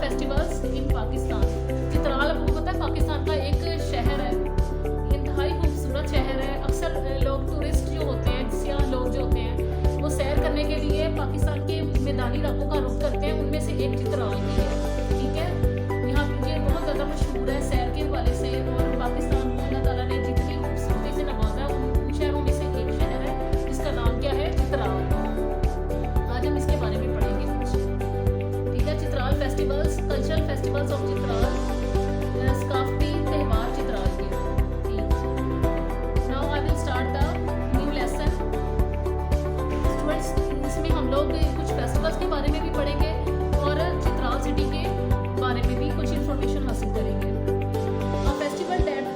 Festivals in Pakistan. Chitral आपको पता है पाकिस्तान का एक शहर है, इंतहाई खूबसूरत शहर है। अक्सर लोग टूरिस्ट जो होते हैं, सियाह लोग जो होते हैं, वो सैर करने के लिए पाकिस्तान के मैदानी इलाकों का रुख करते हैं। उनमें से एक चित्राल भी है, ठीक है। यहाँ ये बहुत ज़्यादा मशहूर है सैर के हवाले से, और पाकिस्तान को अल्लाह ताला ने जितनी खूबसूरती से नवाजा है उन शहरों में से एक शहर है जिसका नाम क्या है, चित्राल। आज हम इसके बारे में पढ़ेंगे कुछ, ठीक है। Chitral festivals, cultural festivals of Chitral, सकाफती त्यौहार चित्राल के। Now I will start the new lesson. Students, इसमें हम लोग कुछ फेस्टिवल्स के बारे में भी पढ़ेंगे और चित्राल सिटी के बारे में भी कुछ इंफॉर्मेशन हासिल करेंगे। A festival that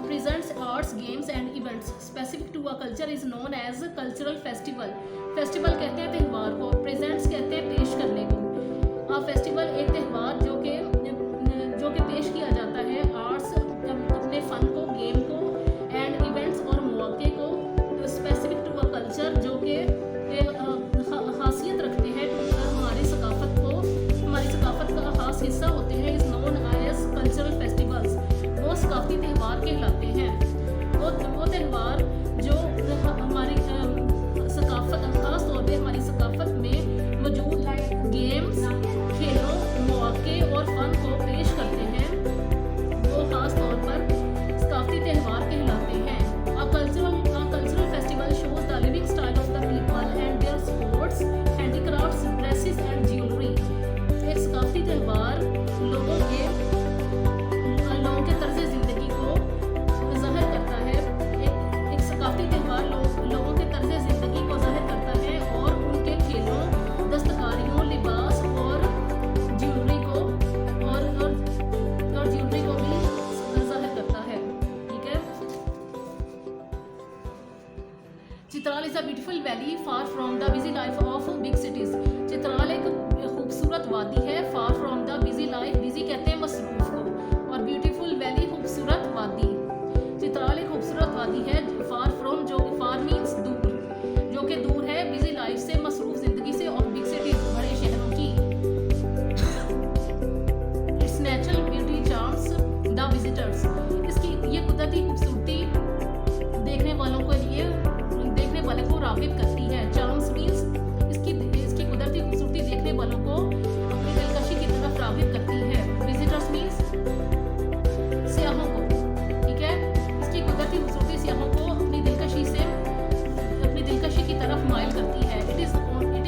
presents arts, games and events specific to a culture is known as cultural festival. Festival कहते हैं त्यौहार को, प्रेजेंट्स कहते हैं पेश करने को। आ फेस्टिवल एक त्यौहार जो कि पेश किया जाता है आर्ट्स, अपने फन को, गेम को, एंड इवेंट्स और मौके को, स्पेसिफिक टू अ कल्चर जो कि खासियत रखते हैं हमारी सकाफत को, हमारी सकाफत का खास हिस्सा होते हैं, is known as cultural festivals. वो सकाफती त्यौहार कहलाते हैं। वो त्यौहार जो हमारी सकाफत, खास तौर पे हमारी सकाफत में मौजूद गेम्स, खेलों, मौके और फन को पेश करते हैं, वो खास तौर पर सकाफती त्यौहार कहलाते हैं। A cultural festival shows the living style of the people and their sports, handicrafts, dresses and jewelry. एक सकाफती त्यौहार लोगों के तर्ज ज़िंदगी को ज़ाहिर करता है। एक सकाफती त्यौहार लोगों के तर्ज ज़िंदगी को ज़ाहिर करता है और उनके खेलों, दस्तकारियों, लिबास और ज्वेलरी को भी ज़ाहिर करता है, ठीक है। Chitral is a beautiful valley far from the busy life of big cities. Chitral एक खूबसूरत वादी है, far from the busy life, busy कहते हैं मसरूफ को, और ब्यूटीफुल वैली खूबसूरत वादी। चित्राल एक खूबसूरत वादी है, फार फ्रॉम जो फार मीन्स दूर, जो कि दूर है बिजी लाइफ से, मसरूफ जिंदगी से, और बिग सिटीज बड़े शहरों की। It's natural beauty charms the visitors. इसकी ये कुदरती खूबसूरती देखने वाले को राग़िब करती है। चार्म्स मीन्स इसकी कुदरती खूबसूरती देखने वालों को अपनी दिलकशी की तरफ राग़िब करती है। विजिटर्स मीन्स सियाहों को, ठीक है। इसकी कुदरती खूबसूरती सियाहों को अपनी दिलकशी की तरफ माइल करती है। It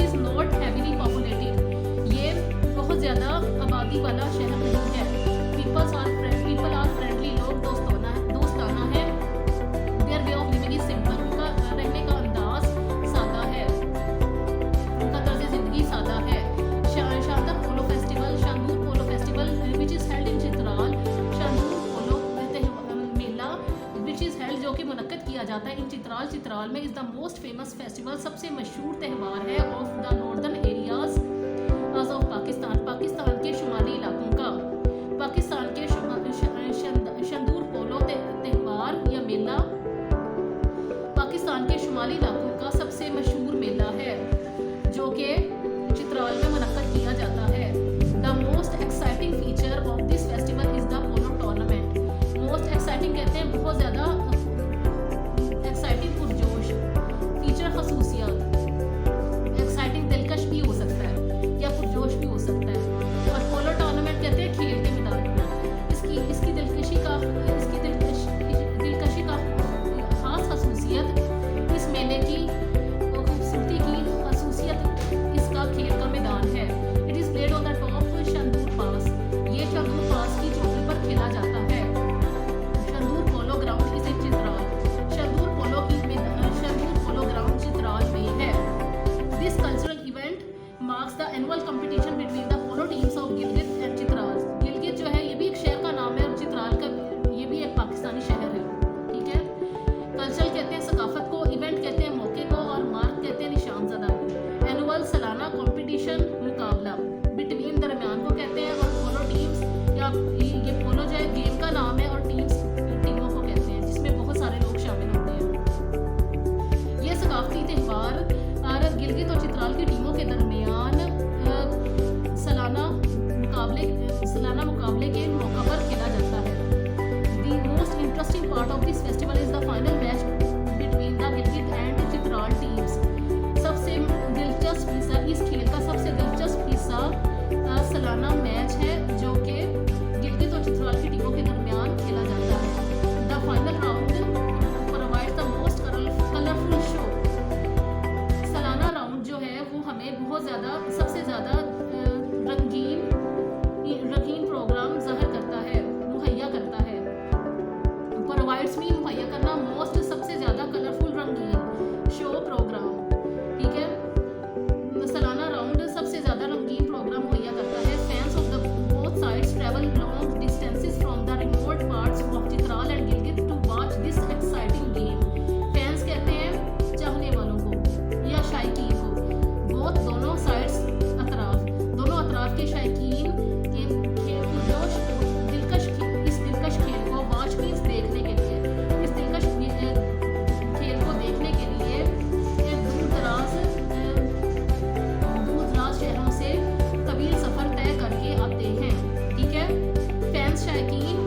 is not heavily populated. ये बहुत ज़्यादा आबादी वाला शहर नहीं है। पीपल आर फ्रेंडली, लोग दोस्ताना है। Their way of living is simple. उनका रहने का अंदाज सादा है, उनका तर्ज ज़िंदगी सादा है। शानदार polo festival which is held in Chitral. शानदार polo Mela which is held जो कि मुनक्कद किया जाता है इन चित्राल में, is the most famous festival, सबसे मशहूर त्यौहार है of the northern areas of Pakistan के शुमाली इलाकों का। पाकिस्तान के शंदूर पोलो त्यौहार या मेला पाकिस्तान के शुमाली इलाकों का सबसे मशहूर मेला है जो कि चित्राल में मुनक्कद किया जाता है। The most exciting feature of this festival is the polo tournament. Most exciting कहते हैं बहुत ज़्यादा एक्साइटिंग, पुरजोश, फीचर खसूसियात। एक्साइटिंग दिलकश भी हो सकता है या पुरजोश भी हो सकता है। और पोलो टूर्नामेंट कहते हैं खेल के मैदान में। इसकी दिलकशी का खास खसूसियत, इस मेले की खूबसूरती की खसूसियत इसका खेल का मैदान है। It is played on the top Shandur pass. ये शंदूर पास की चोटी पर खेला जाता है। Shandur polo ground is in Chitral. Shandur polo ground Chitral में है। This cultural event marks the annual competition between the polo teams of Gilgit and Chitral. Gilgit जो है ये भी एक शहर का नाम है, और चित्राल का ये भी एक पाकिस्तानी शहर है, ठीक है। कल्चरल कहते हैं सकाफत को, इवेंट कहते हैं मौके को, और मार्क कहते हैं निशानज़दा। एनुअल सालाना कंपटीशन मुकाबला, बिटवीन दरमियान को कहते हैं, और पोलो टीम्स या ये पोलो जो है गेम का नाम है, और टीमों को कहते हैं जिसमें बहुत सारे लोग शामिल होते हैं। ये सकाफती त्यौहार गिलगित और चित्राल की टीमों के दरमियान सालाना सालाना मुकाबले के मौका पर खेला जाता है। The most interesting part of this festival is the final match between the Gilgit and Chitral teams. सबसे दिलचस्प हिस्सा, इस खेल का सबसे दिलचस्प हिस्सा सालाना मैच है जो कि गिलगित और चित्राल की टीमों के दरमियान खेला जाता है। The final round provides the most colourful show. सालाना राउंड जो है वो हमें बहुत ज़्यादा, सबसे ज़्यादा रंगीन प्रोग्राम ज़ाहिर करता है, मुहैया करता है। प्रोवाइड्स में मुहैया करना, मोस्ट सबसे ज़्यादा कलरफुल रंगीन शो प्रोग्राम, ठीक है। सालाना राउंड सबसे ज़्यादा रंगीन प्रोग्राम मुहैया करता है। Fans of the both sides travel long distances from the remote parts of Chitral and Gilgit to watch this exciting game. Fans कहते हैं चाहने वालों को या शायकीन को, बोथ दोनों साइड्स दोनों अतराफ के शायकीन इन खेल को इस दिलकश खेल को वॉच मीन्स देखने के लिए, इस दिलकश खेल को देखने के लिए दूर दराज शहरों से तवील सफ़र तय करके आते हैं, ठीक है। फैंस शायकीन